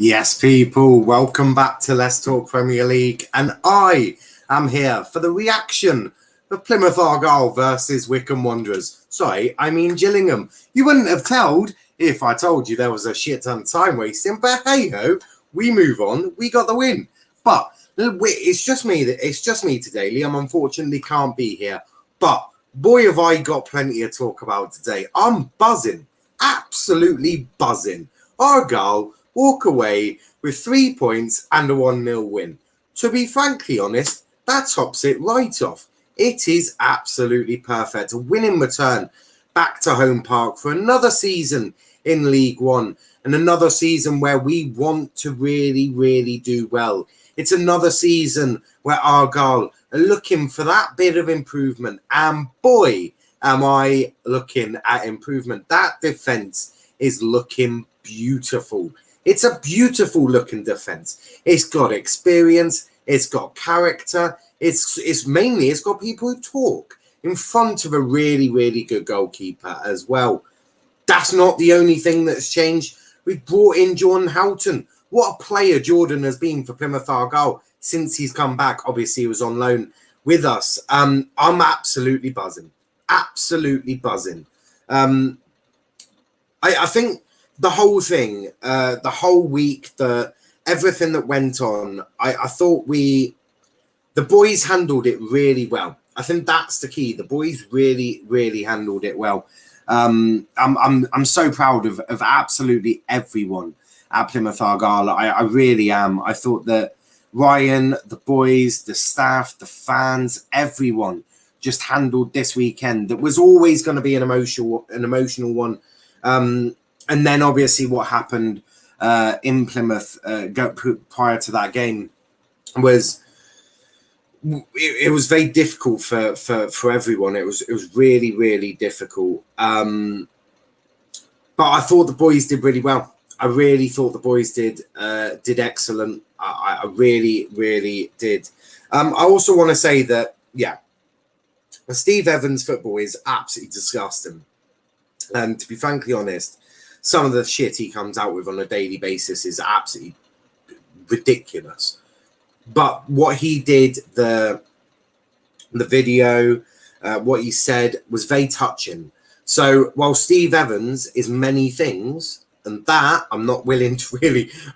Yes, people, welcome back to Let's Talk Premier League, and I am here for the reaction of Plymouth Argyle versus Wycombe Wanderers. Sorry, I mean Gillingham. You wouldn't have told if I told you there was a shit ton of time wasting, but hey-ho, we move on, we got the win. But it's just me today. Liam unfortunately can't be here, but boy have I got plenty to talk about today. I'm buzzing, absolutely buzzing. Argyle walk away with 3 points and a 1-0 win. To be frankly honest, that tops it right off. It is absolutely perfect. A winning return back to home park for another season in League One and another season where we want to really do well. It's another season where Argyle are looking for that bit of improvement, and boy, am I looking at improvement. That defence is looking beautiful. It's a beautiful looking defense. It's got experience. It's got character. It's got people who talk in front of a really good goalkeeper as well. That's not the only thing that's changed. We've brought in Jordan Houghton. What a player Jordan has been for Plymouth Argyle since he's come back. Obviously, he was on loan with us. I'm absolutely buzzing. Absolutely buzzing. I think the whole thing, the whole week, everything that went on, I thought the boys handled it really well. I think that's the key. The boys really handled it well. I'm so proud of absolutely everyone at Plymouth Argyle. I really am. I thought that Ryan, the boys, the staff, the fans, everyone just handled this weekend. That was always going to be an emotional one. And then obviously what happened in Plymouth prior to that game was it was very difficult for everyone. It was really difficult. But I thought the boys did really well. I really thought the boys did excellent. I really did. I also want to say that Steve Evans' football is absolutely disgusting. And to be frankly honest, some of the shit he comes out with on a daily basis is absolutely ridiculous. But what he did, the video, what he said was very touching. So while Steve Evans is many things, and that I'm not willing to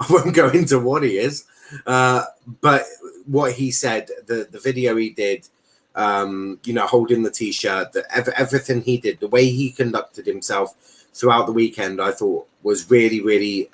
I won't go into what he is, but what he said, the video he did, holding the t-shirt, everything he did, the way he conducted himself throughout the weekend, I thought was really it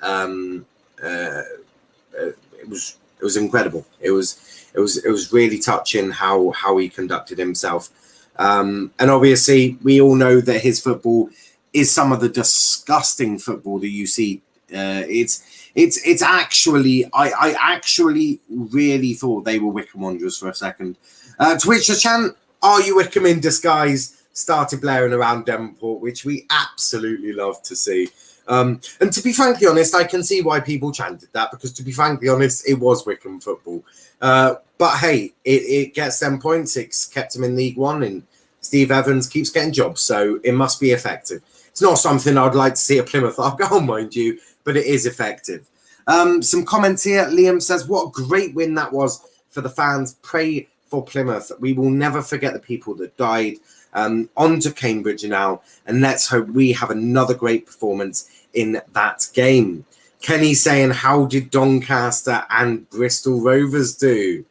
was incredible. It was really touching how he conducted himself. And obviously we all know that his football is some of the disgusting football that you see. It's actually, I actually really thought they were Wycombe Wanderers for a second. To which the chant, "Are you Wycombe in disguise?" started blaring around Devonport, which we absolutely love to see. And to be frankly honest, I can see why people chanted that, because to be frankly honest, it was Wycombe football. But hey, it gets them points. It's kept them in League One, and Steve Evans keeps getting jobs, so it must be effective. It's not something I'd like to see at Plymouth Argyle, mind you, but it is effective. Some comments here. Liam says, "What a great win that was for the fans. Pray for Plymouth. We will never forget the people that died. On to Cambridge now, and let's hope we have another great performance in that game." Kenny saying, "How did Doncaster and Bristol Rovers do?"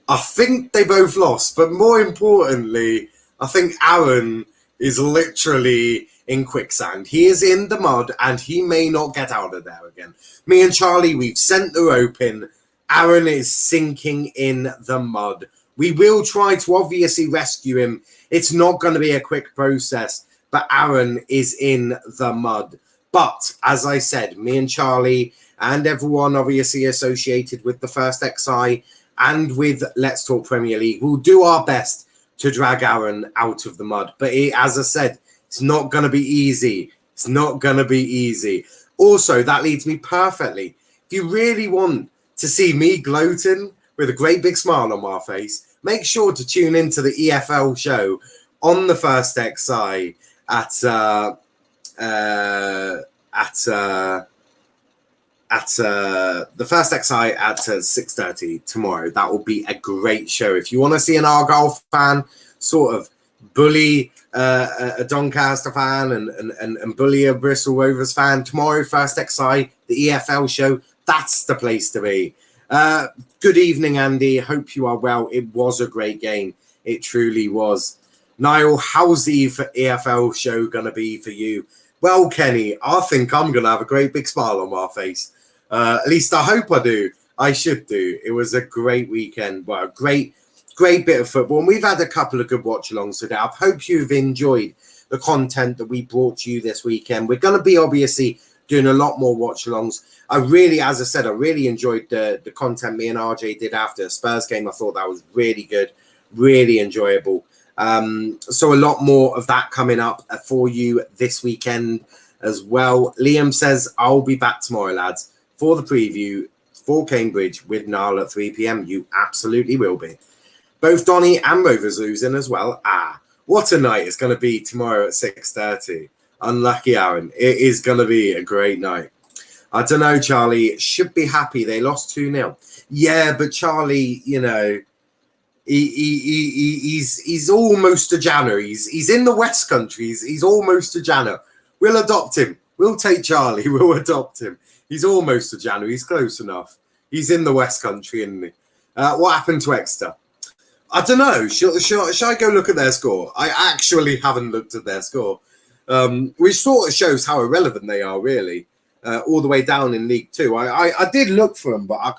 I think they both lost, but more importantly, I think Aaron is literally in quicksand. He is in the mud and he may not get out of there again. Me and Charlie, we've sent the rope in. Aaron is sinking in the mud. We will try to obviously rescue him. It's not going to be a quick process, but Aaron is in the mud. But as I said, me and Charlie and everyone obviously associated with the First XI and with Let's Talk Premier League will do our best to drag Aaron out of the mud. But as I said, it's not going to be easy. It's not going to be easy. Also, that leads me perfectly. If you really want to see me gloating with a great big smile on my face, make sure to tune into the EFL show on the First XI at at the first XI at 6:30 tomorrow. That will be a great show. If you want to see an Argyle fan sort of bully a Doncaster fan and bully a Bristol Rovers fan tomorrow, first XI, the EFL show, that's the place to be. Good evening, Andy. Hope you are well. It was a great game. It truly was. Niall, how's the EFL show going to be for you? Well, Kenny, I think I'm going to have a great big smile on my face. At least I hope I do. I should do. It was a great weekend. Well, a great bit of football. And we've had a couple of good watch-alongs today. I hope you've enjoyed the content that we brought to you this weekend. We're going to be obviously doing a lot more watch-alongs. As I said, I really enjoyed the content me and RJ did after the Spurs game. I thought that was really good, really enjoyable. So a lot more of that coming up for you this weekend as well. Liam says, I'll be back tomorrow, lads, for the preview for Cambridge with Niall at 3 p.m. You absolutely will be. Both Donny and Rovers losing as well. What a night it's going to be tomorrow at 6:30. Unlucky Aaron. It is going to be a great night. I don't know, Charlie. Should be happy. They lost 2-0. Yeah, but Charlie, you know, he's almost a Janner. He's in the West Country. He's almost a Janner. We'll adopt him. We'll take Charlie. We'll adopt him. He's almost a Janner. He's close enough. He's in the West Country, isn't he? What happened to Exeter? I don't know. Shall I go look at their score? I actually haven't looked at their score, which sort of shows how irrelevant they are, really, all the way down in League Two. I did look for them, but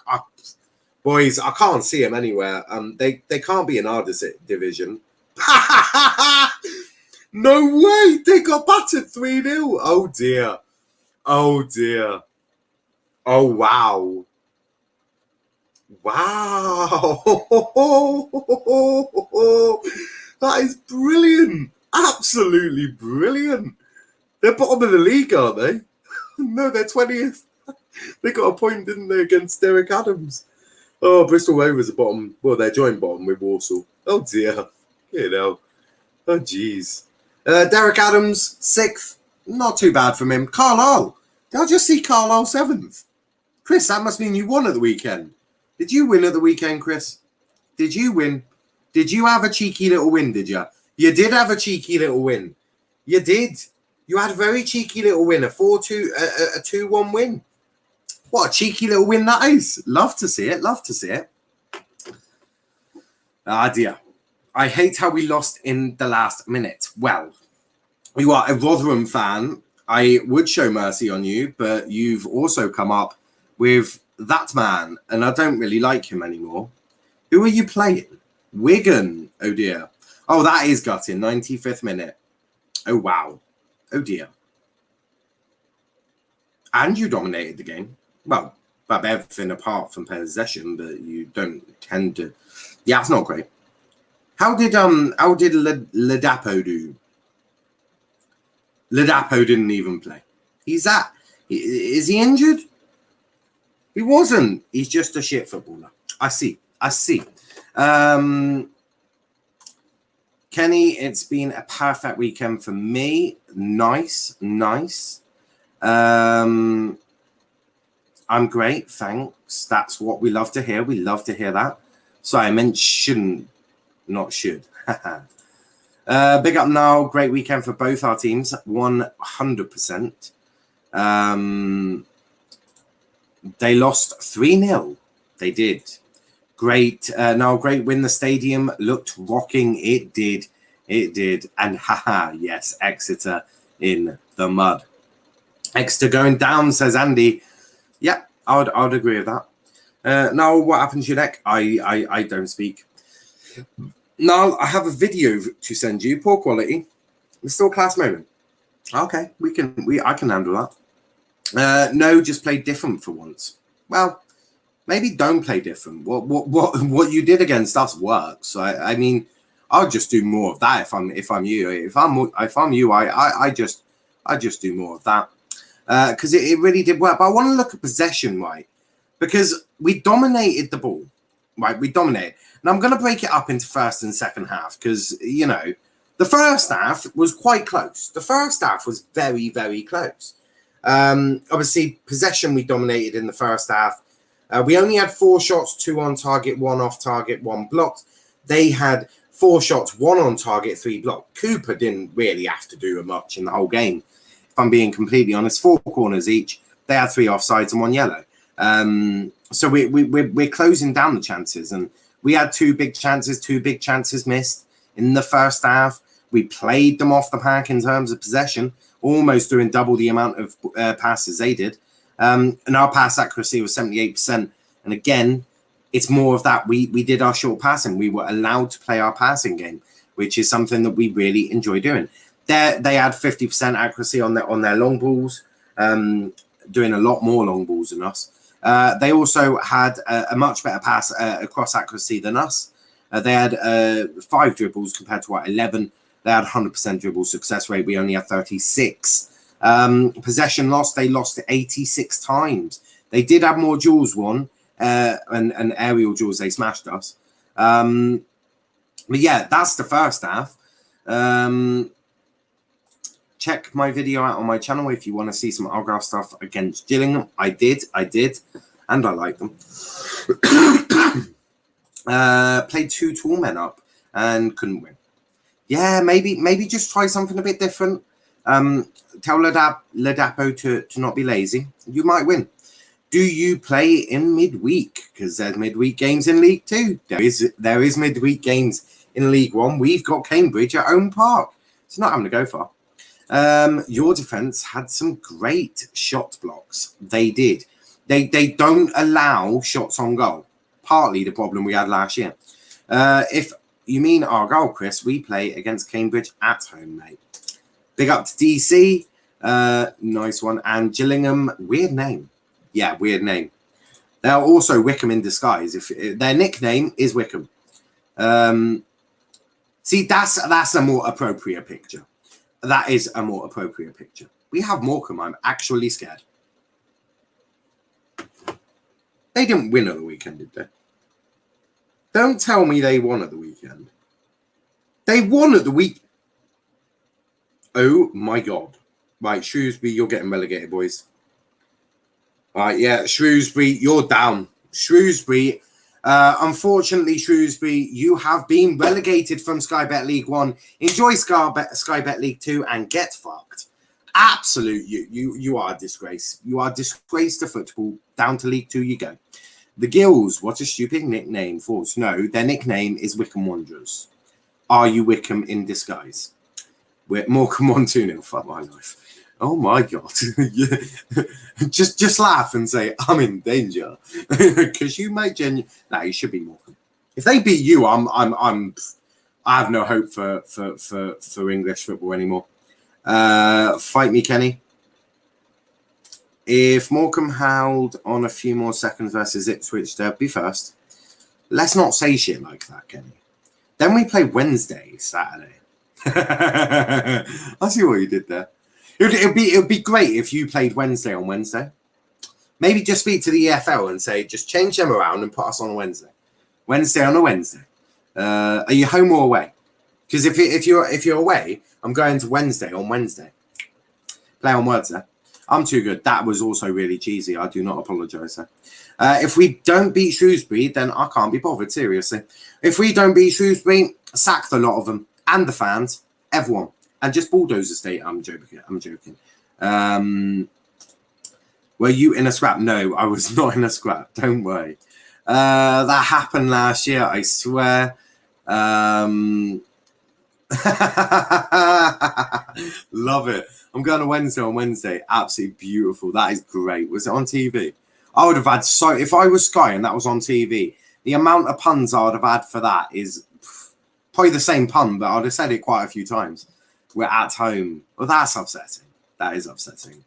boys, I can't see them anywhere. They can't be in our division. No way! They got battered 3-0. Oh dear. Oh dear. Oh wow. Wow. That is brilliant. Absolutely brilliant. They're bottom of the league, aren't they? No, they're 20th. They got a point, didn't they, against Derek Adams? Oh, Bristol Rovers are bottom. Well, they're joint bottom with Walsall. Oh, dear. You know. Oh, jeez. Derek Adams, 6th. Not too bad from him. Carlisle. Did I just see Carlisle 7th? Chris, that must mean you won at the weekend. Did you win at the weekend, Chris? Did you win? Did you have a cheeky little win, did you? You did have a cheeky little win. You did. You had a very cheeky little win, a 4-2, a 2-1 win. What a cheeky little win that is. Love to see it. Love to see it. Ah, dear. I hate how we lost in the last minute. Well, you are a Rotherham fan. I would show mercy on you, but you've also come up with that man, and I don't really like him anymore. Who are you playing? Wigan. Oh, dear. Oh, that is gutting. 95th minute. Oh, wow. Oh, dear. And you dominated the game. Well, about everything apart from possession, but you don't tend to. Yeah, it's not great. How did Ladapo do? Ladapo didn't even play. Is he injured? He wasn't. He's just a shit footballer. I see. Kenny, it's been a perfect weekend for me. Nice. I'm great, thanks. That's what we love to hear. We love to hear that. Sorry, I meant shouldn't, not should. Big up now. Great weekend for both our teams. 100%. They lost 3-0. They did. Great. Great win. The stadium looked rocking. It did. And yes, Exeter in the mud. Exeter going down, says Andy. Yeah, I would agree with that. Now, what happened to your neck? I don't speak. Now, I have a video to send you. Poor quality. It's still a class moment. Okay, I can handle that. No, just play different for once. Well, maybe don't play different. What you did against us works. I mean, I'll just do more of that if I'm you. If I'm you, I just do more of that. Because it really did work. But I want to look at possession, right? Because we dominated the ball, right? We dominated. And I'm going to break it up into first and second half because, you know, the first half was quite close. The first half was very, very close. Obviously, possession we dominated in the first half. We only had 4 shots, 2 on target, 1 off target, 1 blocked. They had 4 shots, 1 on target, 3 blocked. Cooper didn't really have to do much in the whole game. If I'm being completely honest, 4 corners each. They had 3 offsides and 1 yellow. So we're closing down the chances, and we had 2 big chances missed in the first half. We played them off the park in terms of possession, almost doing double the amount of passes they did. And our pass accuracy was 78%. And again, it's more of that. We did our short passing. We were allowed to play our passing game, which is something that we really enjoy doing. They had 50% accuracy on their long balls, doing a lot more long balls than us. They also had a much better pass across accuracy than us. They had 5 dribbles compared to 11. They had 100% dribble success rate. We only had 36. Possession lost. They lost 86 times. They did have more duels won and aerial duels. They smashed us. But yeah, that's the first half. Check my video out on my channel if you want to see some Argyle stuff against Gillingham. I did, and I like them. Played 2 tall men up and couldn't win. Yeah, maybe just try something a bit different. Tell Ladapo to not be lazy. You might win. Do you play in midweek? Because there's midweek games in League 2. There is midweek games in League 1. We've got Cambridge at Owen Park. It's not having to go far. Your defence had some great shot blocks. They did. They don't allow shots on goal. Partly the problem we had last year. If you mean Argyle, Chris, we play against Cambridge at home, mate. Big up to DC. Nice one. And Gillingham, weird name. Yeah, weird name. They're also Wickham in disguise. If their nickname is Wickham. See, that's a more appropriate picture. That is a more appropriate picture. We have Morecambe. I'm actually scared. They didn't win at the weekend, did they? Don't tell me they won at the weekend. They won at the week. Oh my God. Right, Shrewsbury, you're getting relegated, boys. All right, yeah, Shrewsbury, you're down. Shrewsbury, unfortunately, Shrewsbury, you have been relegated from Sky Bet League 1. Enjoy Sky Bet League 2 and get fucked. Absolute, you are a disgrace. You are a disgrace to football. Down to League 2 you go. The Gills, what a stupid nickname. False. No, their nickname is Wickham Wanderers. Are you Wickham in disguise? We're Morecambe 1-2-0. Fuck my life. Oh my God. just laugh and say, I'm in danger. Because you might Nah, you should be Morecambe. If they beat you, I have no hope for English football anymore. Fight me, Kenny. If Morecambe held on a few more seconds versus Ipswich, they'd be first. Let's not say shit like that, Kenny. Then we play Wednesday, Saturday. I see what you did there. It would be great if you played Wednesday on Wednesday. Maybe just speak to the EFL and say, just change them around and put us on a Wednesday. Wednesday on a Wednesday. Are you home or away? Because if you're away, I'm going to Wednesday on Wednesday. Play on words there. I'm too good. That was also really cheesy. I do not apologise there. If we don't beat Shrewsbury, then I can't be bothered, seriously. If we don't beat Shrewsbury, sack the lot of them. And the fans. Everyone. And just bulldoze the state. I'm joking. Were you in a scrap? No, I was not in a scrap. Don't worry. That happened last year, I swear. Love it. I'm going to Wednesday on Wednesday. Absolutely beautiful. That is great. Was it on TV? I would have had if I was Sky and that was on TV, the amount of puns I would have had for that is probably the same pun, but I'd have said it quite a few times. We're at home. Well, that's upsetting. That is upsetting.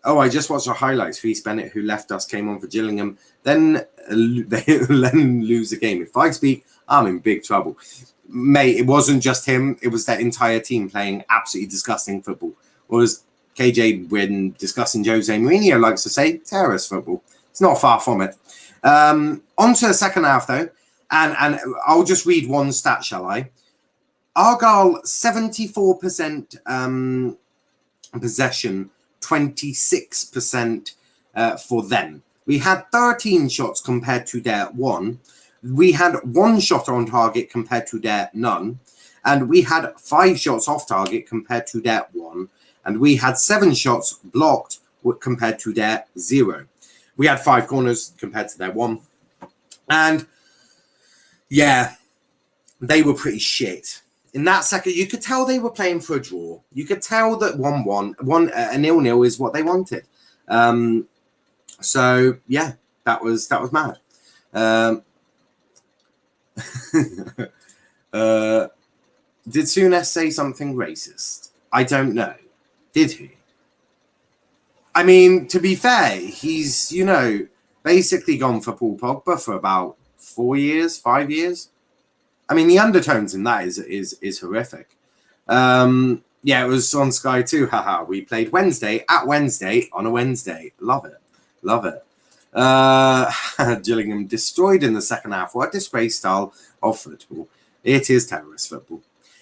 Oh, I just watched the highlights. Reece Bennett, who left us, came on for Gillingham. Then they lose the game. If I speak, I'm in big trouble. Mate, it wasn't just him. It was that entire team playing absolutely disgusting football. Or as KJ, when discussing Jose Mourinho likes to say, terrorist football. It's not far from it. On to the second half, though. And I'll just read one stat, shall I? Argyle, 74% possession, 26% for them. We had 13 shots compared to their 1. We had 1 shot on target compared to their none. And we had 5 shots off target compared to their 1. And we had 7 shots blocked compared to their 0. We had 5 corners compared to their 1. And yeah, they were pretty shit. In that second, you could tell they were playing for a draw. You could tell that 1-1, a 0-0 is what they wanted. So yeah, that was mad. Did Souness say something racist? I don't know. Did he? I mean, to be fair, he's, you know, basically gone for Paul Pogba for about 4 years, 5 years. I mean, the undertones in that is horrific. Yeah, it was on Sky too. Haha. We played Wednesday at Wednesday on a Wednesday. Love it. Love it. Gillingham destroyed in the second half. What a disgrace style of football. It is terrorist football.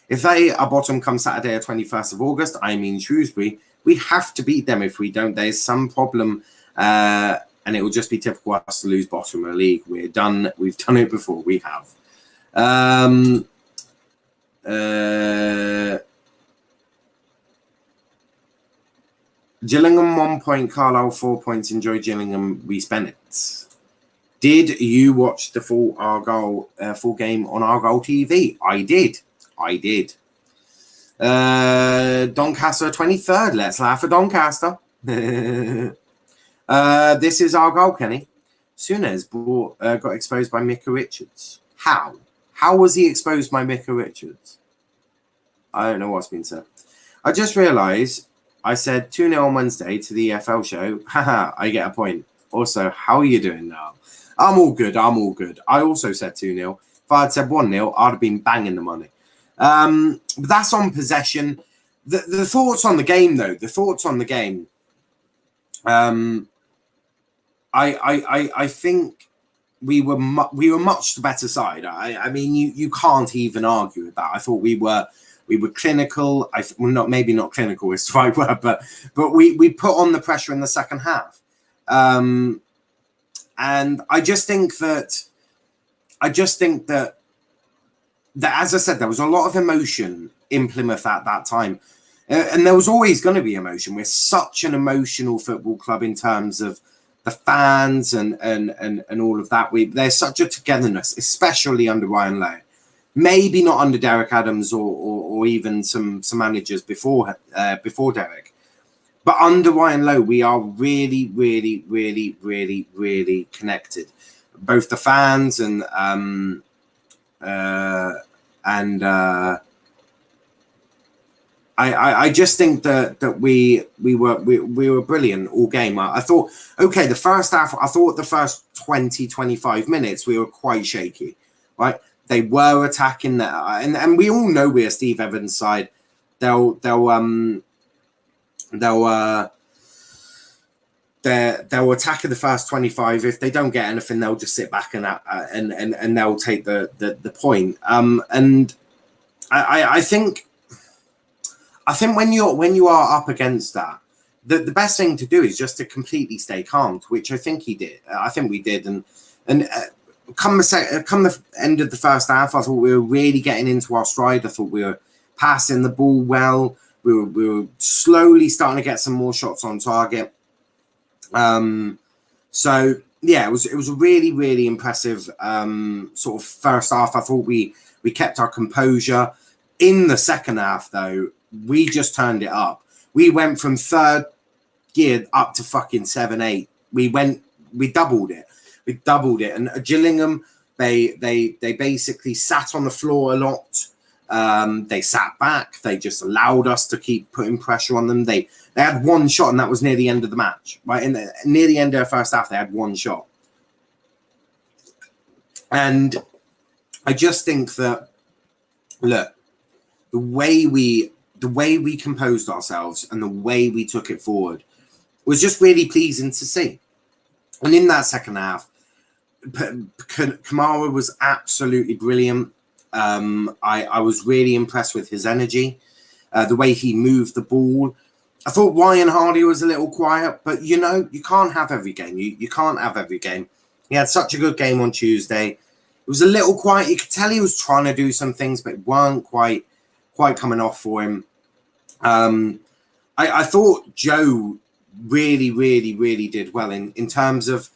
If they are bottom come Saturday, 21st of August, I mean Shrewsbury, we have to beat them. If we don't, there's some problem. And it will just be typical us to lose bottom of the league. We're done. We've done it before. We have. Gillingham 1 point, Carlisle 4 points. Enjoy Gillingham. We spent it. Did you watch the full Argyle full game on Argyle TV? I did. Doncaster 23rd. Let's laugh at Doncaster. This is Argyle, Kenny. Souness got exposed by Micah Richards. How? How was he exposed by Micah Richards? I don't know what's been said. I just realised I said 2-0 on Wednesday to the EFL show. Haha, I get a point. Also, how are you doing now? I'm all good. I also said 2-0. If I had said 1-0, I'd have been banging the money. But that's on possession. The thoughts on the game, though. I think we were much the better side. I mean, you can't even argue with that. I thought we were clinical. Maybe not clinical is the right word, but we put on the pressure in the second half. And I just think that as I said, there was a lot of emotion in Plymouth at that time. And there was always going to be emotion. We're such an emotional football club in terms of the fans and all of that. There's such a togetherness, especially under Ryan Lowe. Maybe not under Derek Adams or even some managers before Derek. But under Ryan Lowe, we are really, really, really, really, really connected. Both the fans and I just think that we were brilliant all game. I thought, okay, the first half, I thought the first 20, 25 minutes, we were quite shaky, right? They were attacking that. And we all know we're Steve Evans' side. They'll attack in the first 25. If they don't get anything, they'll just sit back and they'll take the point. And I think when you are up against that, the best thing to do is just to completely stay calm, which I think he did. I think we did. And come the end of the first half, I thought we were really getting into our stride. I thought we were passing the ball well. We were slowly starting to get some more shots on target. So yeah, it was a really, really impressive sort of first half. I thought we kept our composure. In the second half, though, we just turned it up. We went from third gear up to fucking 7-8. We doubled it. And Gillingham, they basically sat on the floor a lot. They sat back. They just allowed us to keep putting pressure on them. They had one shot, and that was near the end of the match. Right, near the end of the first half, they had one shot. And I just think that, look, the way we composed ourselves and the way we took it forward was just really pleasing to see. And in that second half, Kamara was absolutely brilliant. I was really impressed with his energy, the way he moved the ball. I thought Ryan Hardy was a little quiet, but you know, you can't have every game. You can't have every game. He had such a good game on Tuesday. It was a little quiet. You could tell he was trying to do some things, but it weren't quite coming off for him. I thought Joe really did well in terms of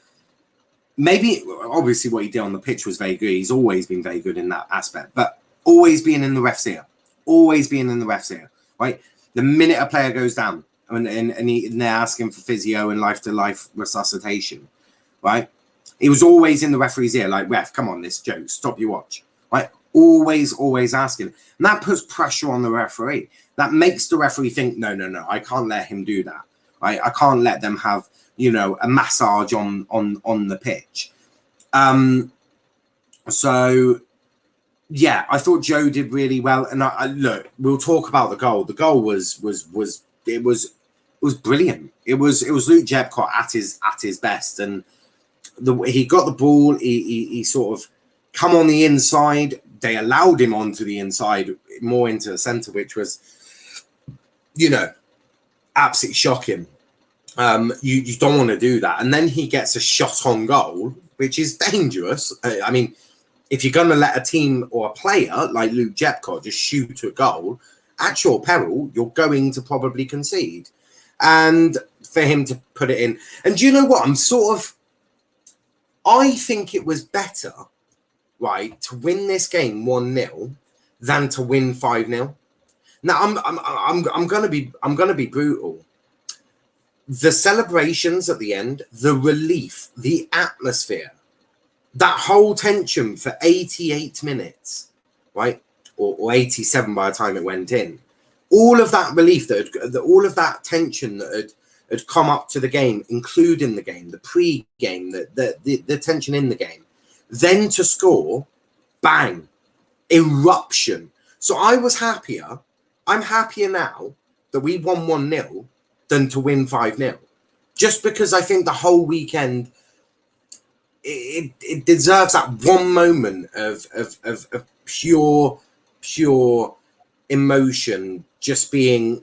maybe, obviously what he did on the pitch was very good. He's always been very good in that aspect, but always being in the ref's ear. Always being in the ref's ear, right? The minute a player goes down and they're asking for physio and life-to-life resuscitation, right? He was always in the referee's ear, like, ref, come on, this joke, stop your watch, right? Always asking. And that puts pressure on the referee. That makes the referee think, no, I can't let him do that, right? I can't let them have, you know, a massage on the pitch. So, yeah, I thought Joe did really well. And I look, we'll talk about the goal. The goal was brilliant. It was Luke Jepcott at his best, and he got the ball. He sort of come on the inside. They allowed him onto the inside, more into the centre, which was, you know, absolutely shocking. You don't want to do that. And then he gets a shot on goal, which is dangerous. I mean, if you're going to let a team or a player like Luke Jepcott just shoot a goal, at your peril, you're going to probably concede. And for him to put it in. And do you know what? I think it was better, right, to win this game 1-0 than to win 5-0. Now I'm gonna be brutal. The celebrations at the end, the relief, the atmosphere, that whole tension for 88 minutes, right, or 87 by the time it went in, all of that relief all of that tension that had come up to the game, including the game, the pre-game, the tension in the game, then to score, bang, eruption. So I was happier. I'm happier now that we won 1-0 than to win 5-0. Just because I think the whole weekend, it deserves that one moment of pure emotion, just being,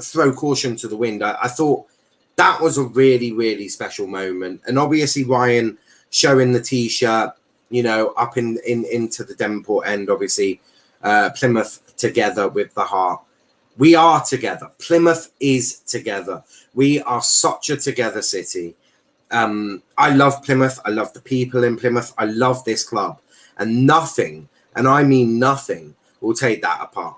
throw caution to the wind. I thought that was a really special moment. And obviously Ryan showing the T-shirt, you know, up into the Devonport end, obviously Plymouth together with the heart. We are together. Plymouth is together. We are such a together city. I love Plymouth. I love the people in Plymouth. I love this club. And nothing, and I mean nothing, will take that apart.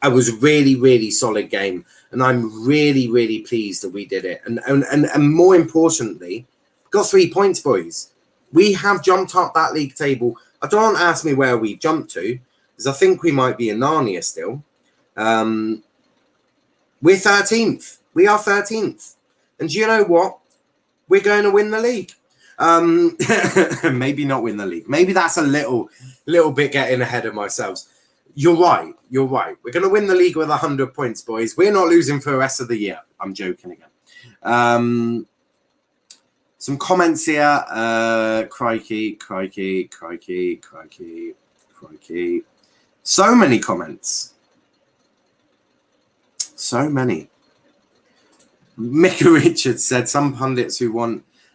It was a really solid game. And I'm really pleased that we did it. And more importantly, got 3 points, boys. We have jumped up that league table. Don't ask me where we jumped to, because I think we might be in Narnia still. We're 13th. We are 13th. And do you know what? We're going to win the league. Maybe not win the league. Maybe that's a little bit getting ahead of myself. You're right. We're going to win the league with 100 points, boys. We're not losing for the rest of the year. I'm joking again. Some comments here. Crikey. So many comments. So many. Micah Richards said, some pundits who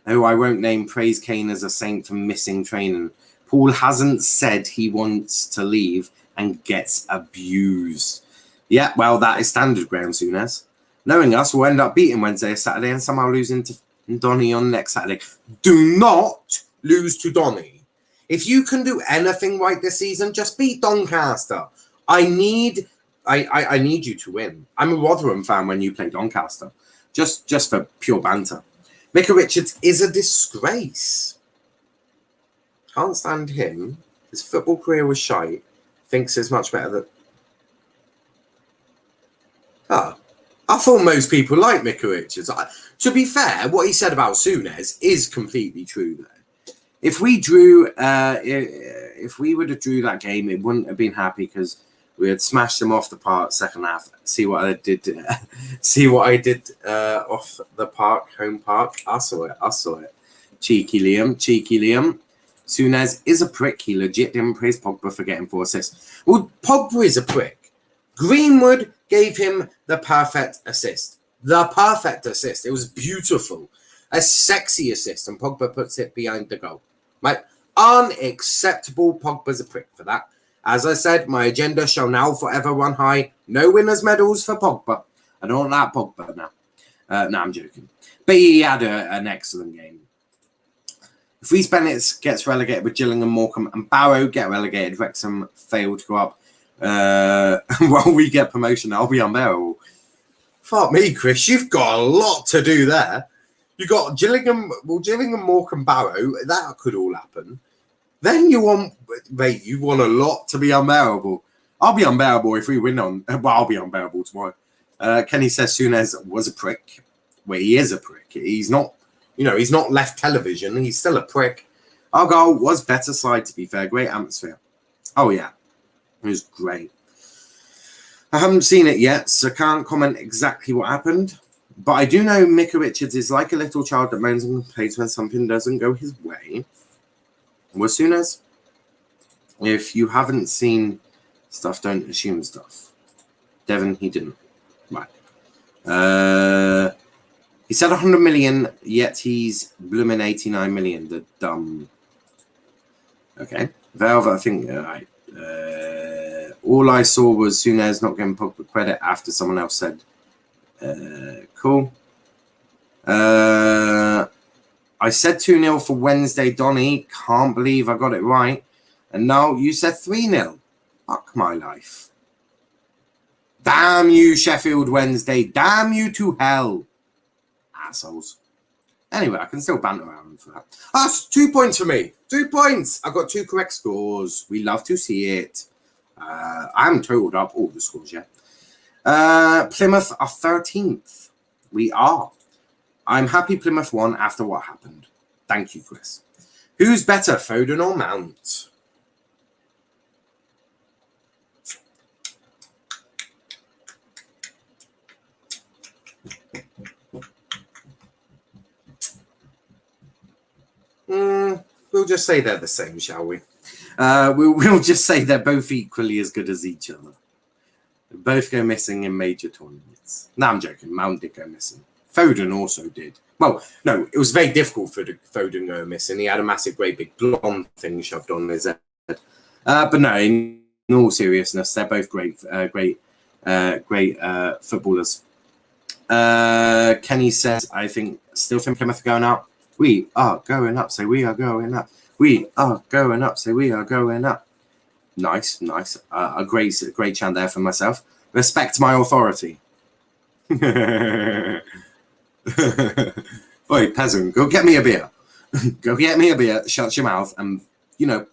I won't name, praise Kane as a saint for missing training. Paul hasn't said he wants to leave and gets abused. Yeah, well, that is standard ground, Souness. Knowing us, we'll end up beating Wednesday or Saturday and somehow losing to Donny on next Saturday. Do not lose to Donny. If you can do anything right this season, just beat Doncaster. I need you to win. I'm a Rotherham fan when you play Doncaster. Just for pure banter. Micah Richards is a disgrace. Can't stand him. His football career was shite. Thinks it's much better than... I thought most people like Micah Richards. To be fair, what he said about Souness is completely true, though. If we would have drew that game, it wouldn't have been happy because we had smashed them off the park second half. See what I did off the park, home park. I saw it. Cheeky Liam. Souness is a prick. He legit didn't praise Pogba for getting 4 assists. Well, Pogba is a prick. Greenwood gave him the perfect assist. The perfect assist. It was beautiful. A sexy assist, and Pogba puts it behind the goal. Right? Unacceptable. Pogba's a prick for that. As I said, my agenda shall now forever run high. No winners' medals for Pogba. I don't want that Pogba now. No, I'm joking. But he had an excellent game. If Reece Bennett gets relegated with Gillingham, Morecambe and Barrow get relegated, Wrexham fail to go up. While we get promotion, I'll be unbearable. Fuck me, Chris. You've got a lot to do there. You got Gillingham, Morecambe, Barrow. That could all happen. Then you want a lot to be unbearable. I'll be unbearable if we win on. Well, I'll be unbearable tomorrow. Kenny says Souness was a prick. Well, he is a prick. He's not, he's not left television. He's still a prick. Argyle was better side, to be fair. Great atmosphere. Oh, yeah. It was great. I haven't seen it yet, so can't comment exactly what happened. But I do know Micah Richards is like a little child that moans and complains when something doesn't go his way. Well, Souness, if you haven't seen stuff, don't assume stuff. Devon, he didn't. Right. He said 100 million, yet he's blooming 89 million. The dumb. Okay. Valve, I think, right. All I saw was Souness not getting Pogba credit after someone else said, cool. I said 2-0 for Wednesday, Donny. Can't believe I got it right. And now you said 3-0. Fuck my life. Damn you, Sheffield Wednesday. Damn you to hell. Assholes. Anyway, I can still banter around for that. That's 2 points for me. 2 points. I got 2 correct scores. We love to see it. I haven't totaled up all the scores yet. Plymouth are 13th. We are. I'm happy Plymouth won after what happened. Thank you, Chris. Who's better, Foden or Mount? We'll just say they're the same, shall we? We'll just say they're both equally as good as each other. They both go missing in major tournaments. No, I'm joking. Mount did go missing. Foden also did. Well, no, it was very difficult for Foden going missing. He had a massive, great big blonde thing shoved on his head. But no, in all seriousness, they're both great footballers. Kenny says, I still think Plymouth are going up. We are going up, so we are going up. We are going up, so we are going up. Nice. A great chant there for myself. Respect my authority. Oi, peasant, go get me a beer. Go get me a beer, shut your mouth, and,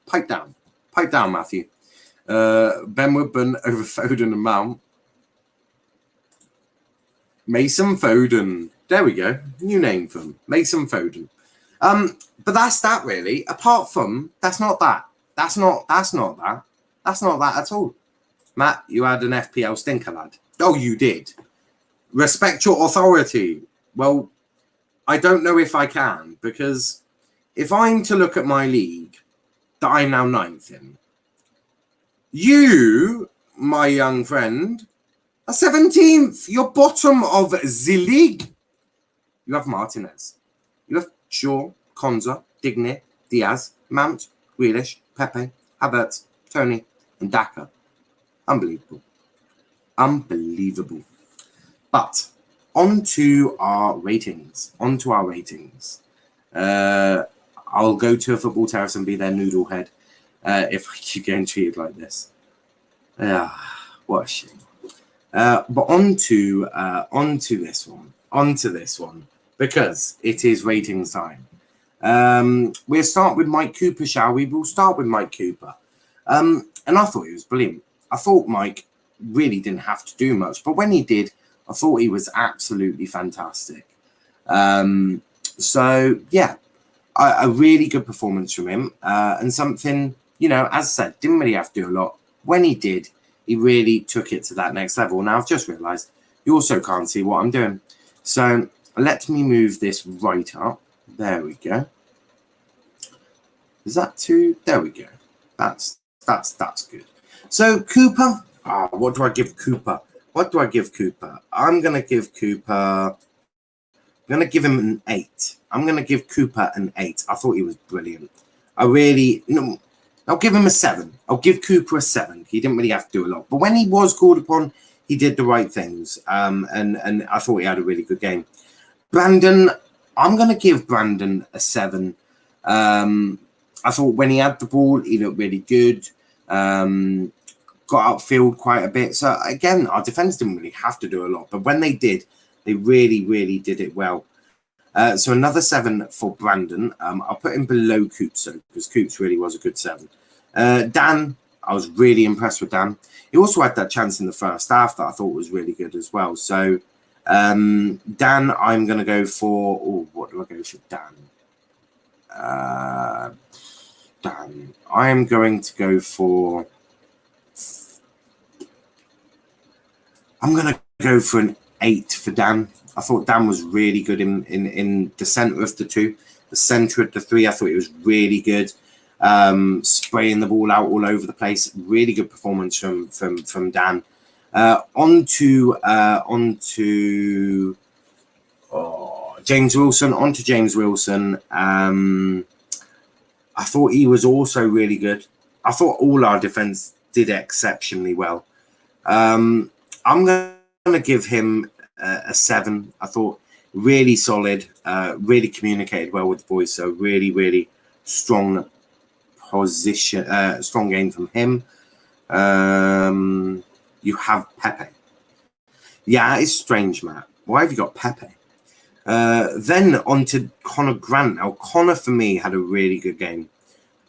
pipe down. Pipe down, Matthew. Ben Woodburn over Foden and Mount. Mason Foden. There we go. New name for him. Mason Foden. But that's that, really. Apart from, that's not that. That's not that. That's not that at all. Matt, you had an FPL stinker, lad. Oh, you did. Respect your authority. Well, I don't know if I can, because if I'm to look at my league that I'm now 9th in, you, my young friend, are 17th. You're bottom of the league. You have Martinez. You have Shaw, Konza, Digne, Diaz, Mount, Grealish, Pepe, Havertz, Tony, and Daka. Unbelievable. But on to our ratings. I'll go to a football terrace and be their noodle head if I keep getting treated like this. What a shame. But on to this one, because it is ratings time. We'll start with Mike Cooper, shall we? We'll start with Mike Cooper. And I thought he was brilliant. I thought Mike really didn't have to do much, but when he did, I thought he was absolutely fantastic. So, yeah, a really good performance from him. And something, as I said, didn't really have to do a lot. When he did, he really took it to that next level. Now, I've just realised you also can't see what I'm doing. So let me move this right up. There we go. Is that two? There we go. That's good. So Cooper, what do I give Cooper? what do I give Cooper? I'm going to give Cooper... I'm going to give him an 8. I'm going to give Cooper an 8. I thought he was brilliant. I'll give him a 7. I'll give Cooper a 7. He didn't really have to do a lot. But when he was called upon, he did the right things. And I thought he had a really good game. Brandon, I'm going to give Brandon a 7. I thought when he had the ball, he looked really good. Got upfield quite a bit. So, again, our defence didn't really have to do a lot. But when they did, they really, really did it well. So another 7 for Brandon. I'll put him below Coops, though, because Coops really was a good 7. Dan, I was really impressed with Dan. He also had that chance in the first half that I thought was really good as well. So, Dan, I'm going to go for... Oh, what do I go for Dan? Dan, I'm going to go for... I'm going to go for an 8 for Dan. I thought Dan was really good in the centre of the two. The centre of the three, I thought he was really good. Spraying the ball out all over the place. Really good performance from Dan. On to James Wilson. On to James Wilson. I thought he was also really good. I thought all our defence did exceptionally well. I'm going to give him a 7. I thought really solid, really communicated well with the boys. So really, really strong position, strong game from him. You have Pepe. Yeah, it's strange, Matt. Why have you got Pepe? Then on to Connor Grant. Now, Connor for me had a really good game.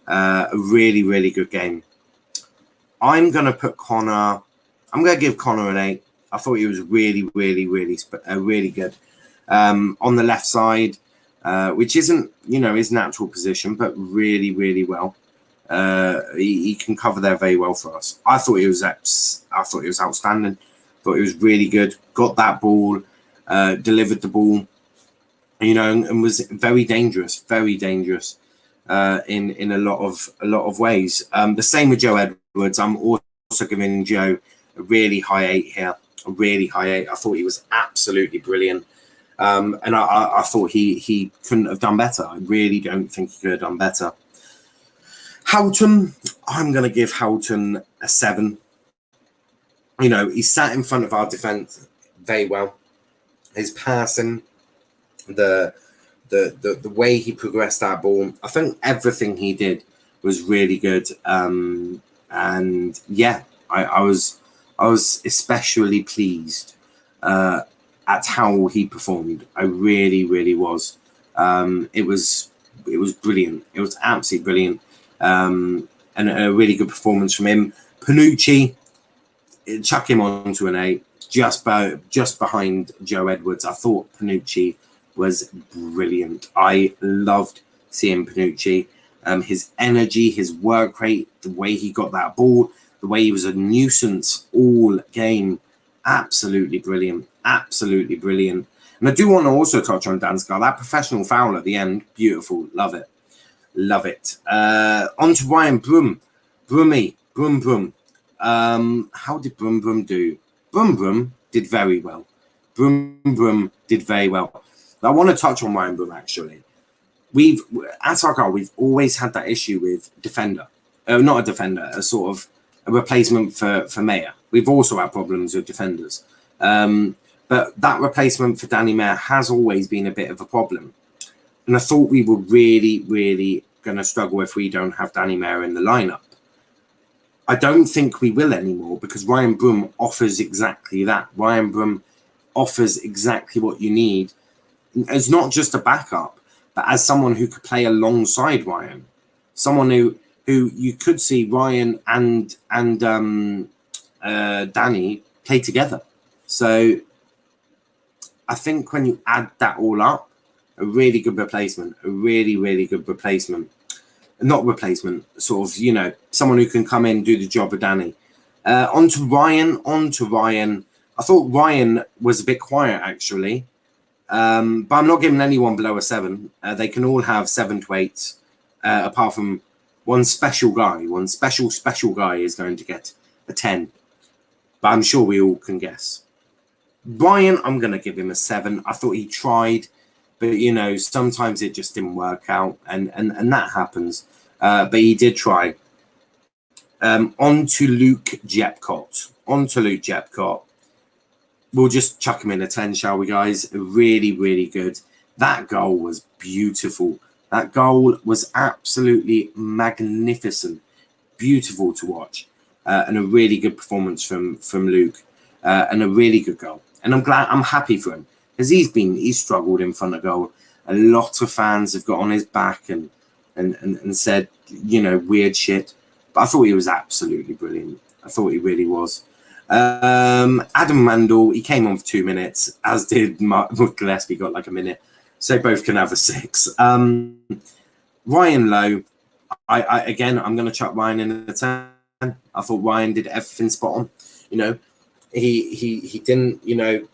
A really, really good game. I'm going to put Connor... I'm going to give Connor an 8. I thought he was really, really, really good. On the left side, which isn't, his natural position, but really, really well. He can cover there very well for us. I thought he was outstanding. Thought he was really good. Got that ball, delivered the ball, and was very dangerous in a lot of ways. The same with Joe Edwards. I'm also giving Joe a really high 8 here. A really high 8. I thought he was absolutely brilliant. And I thought he couldn't have done better. I really don't think he could have done better. Houghton, I'm going to give Houghton a 7. He sat in front of our defence very well. His passing, the way he progressed that ball, I think everything he did was really good. And yeah, I was especially pleased at how he performed. I really, really was. It was brilliant. It was absolutely brilliant. And a really good performance from him. Panucci, chuck him onto an 8, just behind Joe Edwards. I thought Panucci was brilliant. I loved seeing Panucci. His energy, his work rate, the way he got that ball, the way he was a nuisance all game. Absolutely brilliant. Absolutely brilliant. And I do want to also touch on Danskar. That professional foul at the end, beautiful. Love it. Love it. On to Ryan Brum. Brummy. Brum. How did Brum do? Brum did very well. Brum did very well. I want to touch on Ryan Brum, actually. At Argyle, we've always had that issue with defender. Not a defender, a sort of a replacement for Mayer. We've also had problems with defenders. But that replacement for Danny Mayer has always been a bit of a problem. And I thought we were really, really going to struggle if we don't have Danny Mayer in the lineup. I don't think we will anymore because Ryan Brum offers exactly that. Ryan Brum offers exactly what you need as not just a backup, but as someone who could play alongside Ryan. Someone who you could see Ryan and Danny play together. So I think when you add that all up, a really good replacement, a really, really good replacement. Not replacement, sort of, someone who can come in, do the job of Danny. On to Ryan. I thought Ryan was a bit quiet, actually. But I'm not giving anyone below a 7. They can all have 7 to 8, apart from one special guy. One special guy is going to get a 10. but I'm sure we all can guess. Ryan, I'm going to give him a 7. I thought he tried, but, you know, sometimes it just didn't work out, and that happens. But he did try. On to Luke Jepcott. We'll just chuck him in a 10, shall we, guys? Really, really good. That goal was beautiful. That goal was absolutely magnificent. Beautiful to watch. And a really good performance from Luke. And a really good goal. And I'm happy for him. Because he's struggled in front of goal. A lot of fans have got on his back and said, you know, weird shit. But I thought he was absolutely brilliant. I thought he really was. Adam Randall, he came on for 2 minutes, as did Mark Gillespie, got like a minute. So both can have a 6. Ryan Lowe, I'm going to chuck Ryan in a 10. I thought Ryan did everything spot on. You know, he didn't, you know,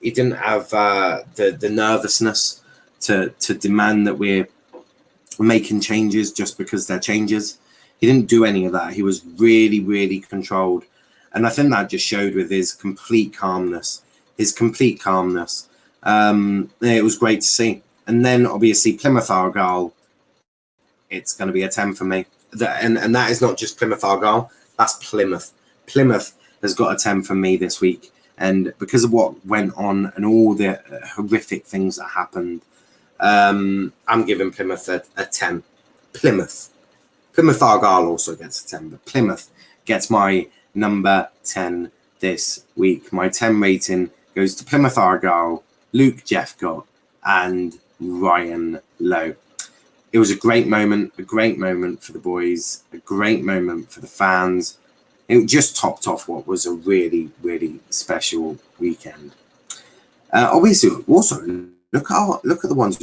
he didn't have the nervousness to demand that we're making changes just because they're changes. He didn't do any of that. He was really, really controlled. And I think that just showed with his complete calmness. It was great to see. And then, obviously, Plymouth Argyle, it's going to be a 10 for me. And that is not just Plymouth Argyle. That's Plymouth. Plymouth has got a 10 from me this week. And because of what went on and all the horrific things that happened, I'm giving Plymouth a 10. Plymouth Argyle also gets a 10, but Plymouth gets my number 10 this week. My 10 rating goes to Plymouth Argyle, Luke Jeffcott, and Ryan Lowe. It was a great moment for the boys, a great moment for the fans. It just topped off what was a really, really special weekend. Obviously, also look at the ones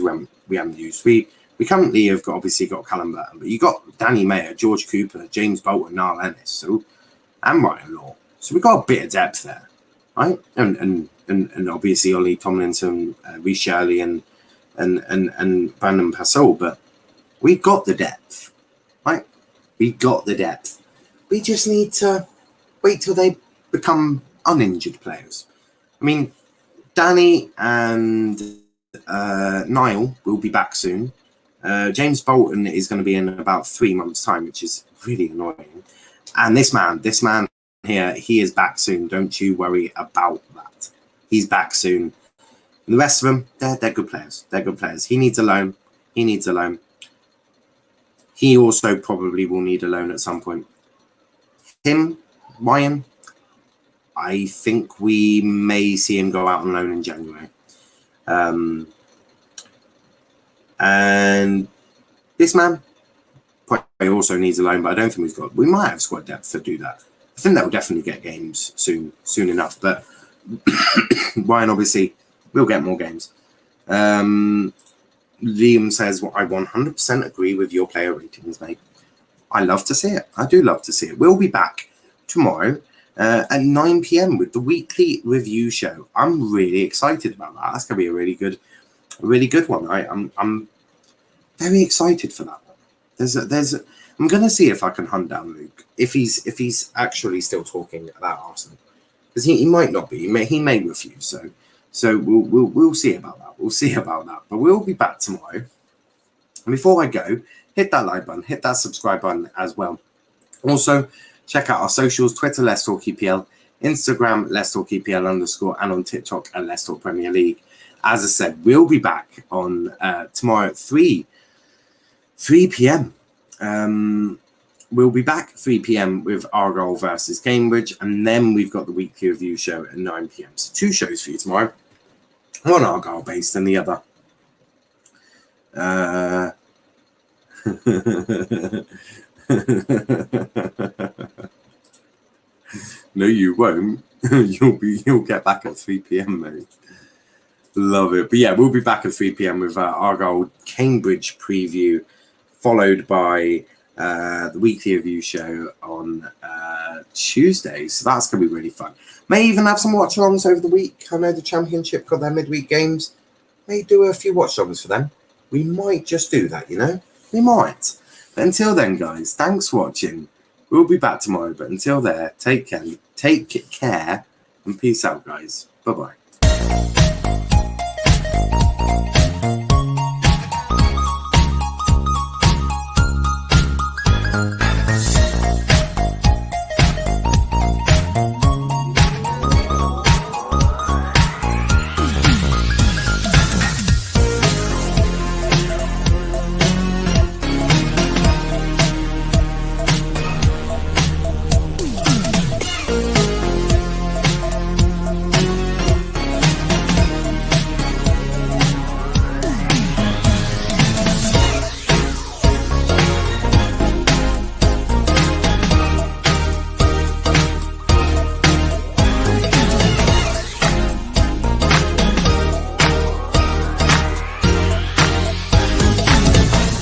we haven't used. We currently have got Callum Burton, but you got Danny Mayer, George Cooper, James Bolton, Niall Ennis, and Ryan Law. So we got a bit of depth there, right? And obviously Ollie Tomlinson, Reece Shirley, and Brandon Passol, but we've got the depth, right? We got the depth. We just need to wait till they become uninjured players. I mean, Danny and Niall will be back soon. James Bolton is going to be in about 3 months' time, which is really annoying. And this man here, he is back soon. Don't you worry about that. He's back soon. And the rest of them, they're good players. He needs a loan. He also probably will need a loan at some point. Ryan, I think we may see him go out on loan in January. And this man probably also needs a loan, but I don't think we might have squad depth to do that. I think they'll definitely get games soon enough. But Ryan, obviously, will get more games. Liam says, I 100% agree with your player ratings, mate. I love to see it. I do love to see it. We'll be back tomorrow at 9 p.m. with the weekly review show. I'm really excited about that. That's going to be a really good one. I'm very excited for that one. I'm going to see if I can hunt down Luke, if he's actually still talking about Arsenal, because he might not be. He may refuse. So we'll see about that. But we'll be back tomorrow. And before I go, hit that like button, hit that subscribe button as well. Also, check out our socials: Twitter, Let's Talk EPL, Instagram, Let's Talk EPL_, and on TikTok at Let's Talk Premier League. As I said, we'll be back on tomorrow at 3 p.m. We'll be back 3 p.m. with Argyle versus Cambridge, and then we've got the weekly review show at 9 p.m. So 2 shows for you tomorrow. One Argyle based and the other. No, you won't. You'll get back at 3 p.m. mate. Love it. But yeah, we'll be back at 3 p.m. with Argyle Cambridge preview, followed by the weekly review show on Tuesday. So that's going to be really fun. May even have some watch-alongs over the week. I know the Championship got their midweek games. May do a few watch-alongs for them. We might just do that, We might. But until then, guys, thanks for watching. We'll be back tomorrow, but until there, take care and peace out, guys. Bye-bye.